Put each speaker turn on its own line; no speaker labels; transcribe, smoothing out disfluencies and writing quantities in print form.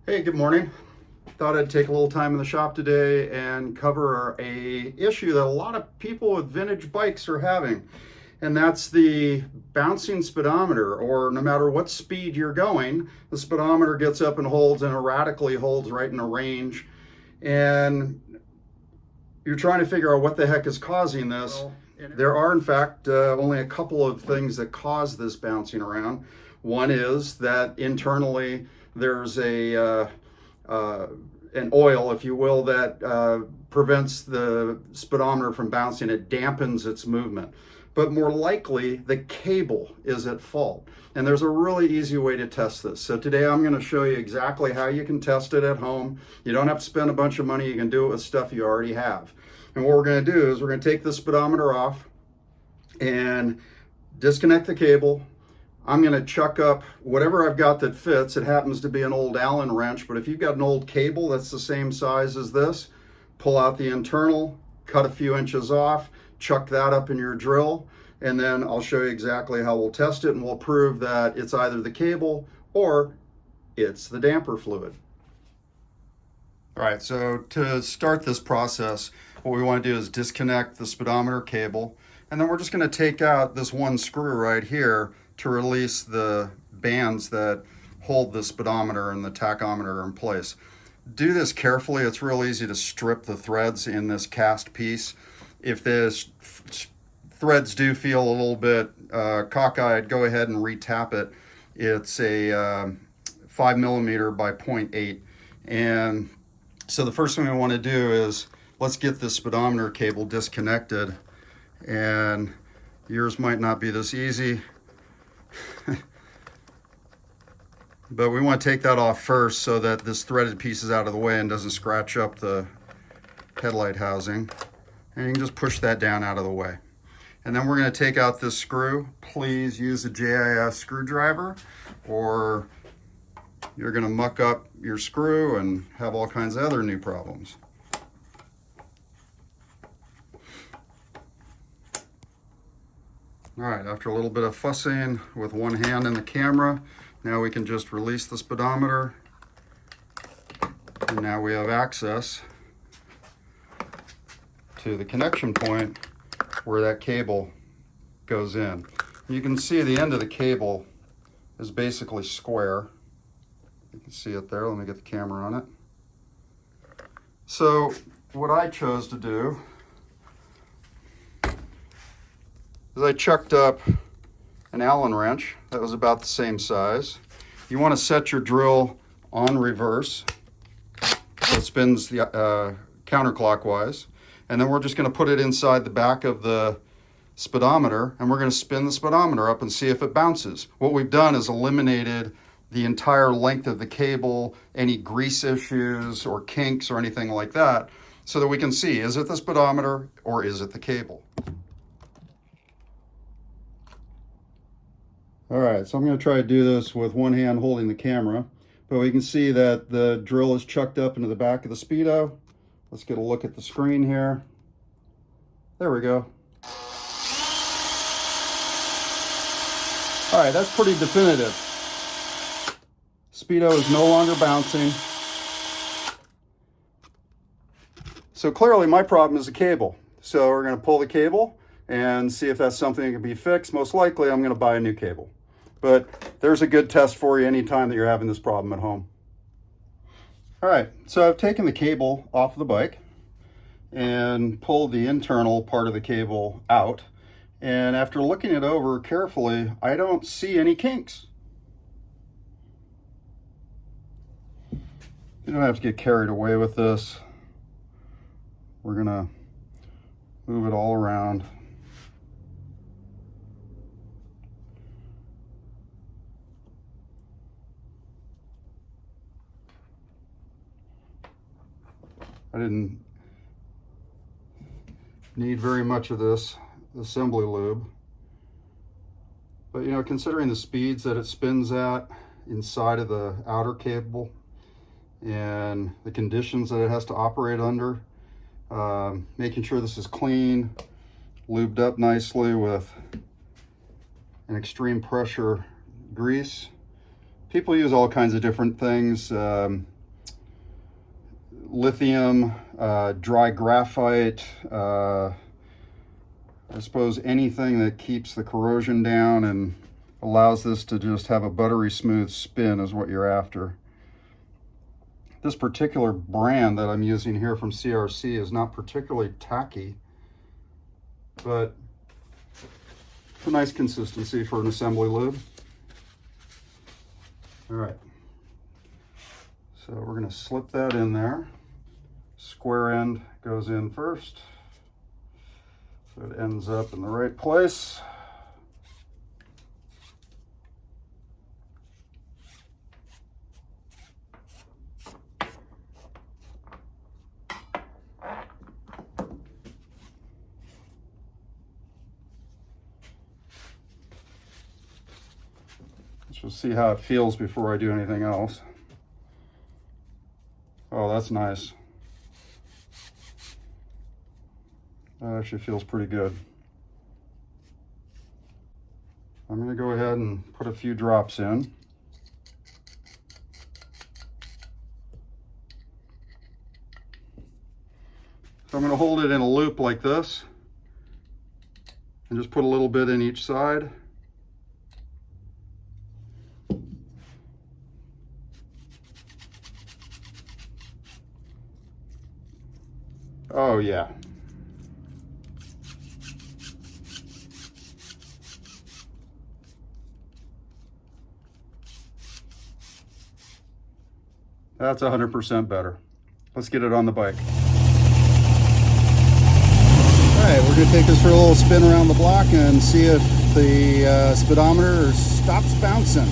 Hey, good morning. Thought I'd take a little time in the shop today and cover a issue that a lot of people with vintage bikes are having, and that's the bouncing speedometer. Or no matter what speed you're going, the speedometer gets up and holds and erratically holds right in a range, and you're trying to figure out what the heck is causing this. There are in fact only a couple of things that cause this bouncing around. One is that internally there's an oil, if you will, that prevents the speedometer from bouncing. It dampens its movement. But more likely, the cable is at fault. And there's a really easy way to test this. So today I'm going to show you exactly how you can test it at home. You don't have to spend a bunch of money. You can do it with stuff you already have. And what we're going to do is we're going to take the speedometer off and disconnect the cable. I'm going to chuck up whatever I've got that fits. It happens to be an old Allen wrench, but if you've got an old cable that's the same size as this, pull out the internal, cut a few inches off, chuck that up in your drill, and then I'll show you exactly how we'll test it, and we'll prove that it's either the cable or it's the damper fluid. All right, so to start this process, what we want to do is disconnect the speedometer cable, and then we're just going to take out this one screw right here to release the bands that hold the speedometer and the tachometer in place. Do this carefully. It's real easy to strip the threads in this cast piece. If the threads do feel a little bit cockeyed, go ahead and re-tap it. It's a 5 millimeter by 0.8. And so the first thing we want to do is let's get this speedometer cable disconnected. And yours might not be this easy. But we want to take that off first so that this threaded piece is out of the way and doesn't scratch up the headlight housing. And you can just push that down out of the way. And then we're going to take out this screw. Please use a JIS screwdriver or you're going to muck up your screw and have all kinds of other new problems. All right, after a little bit of fussing with one hand in the camera, now we can just release the speedometer. And now we have access to the connection point where that cable goes in. You can see the end of the cable is basically square. You can see it there. Let me get the camera on it. So what I chose to do is I chucked up an Allen wrench that was about the same size. You want to set your drill on reverse so it spins the counterclockwise, and then we're just going to put it inside the back of the speedometer, and we're going to spin the speedometer up and see if it bounces. What we've done is eliminated the entire length of the cable, any grease issues or kinks or anything like that, so that we can see, is it the speedometer or is it the cable? All right, so I'm going to try to do this with one hand holding the camera, but we can see that the drill is chucked up into the back of the Speedo. Let's get a look at the screen here. There we go. All right, that's pretty definitive. Speedo is no longer bouncing. So clearly my problem is the cable. So we're going to pull the cable and see if that's something that can be fixed. Most likely I'm going to buy a new cable. But there's a good test for you anytime that you're having this problem at home. All right, so I've taken the cable off the bike and pulled the internal part of the cable out. And after looking it over carefully, I don't see any kinks. You don't have to get carried away with this. We're gonna move it all around. I didn't need very much of this assembly lube. But you know, considering the speeds that it spins at inside of the outer cable and the conditions that it has to operate under, making sure this is clean, lubed up nicely with an extreme pressure grease. People use all kinds of different things. lithium, dry graphite, I suppose anything that keeps the corrosion down and allows this to just have a buttery smooth spin is what you're after. This particular brand that I'm using here from CRC is not particularly tacky, but it's a nice consistency for an assembly lube. All right, so we're going to slip that in there. Square end goes in first, so it ends up in the right place. We'll see how it feels before I do anything else. Oh, that's nice. That actually feels pretty good. I'm going to go ahead and put a few drops in. So I'm going to hold it in a loop like this and just put a little bit in each side. Oh yeah. That's 100% better. Let's get it on the bike. All right, we're gonna take this for a little spin around the block and see if the speedometer stops bouncing.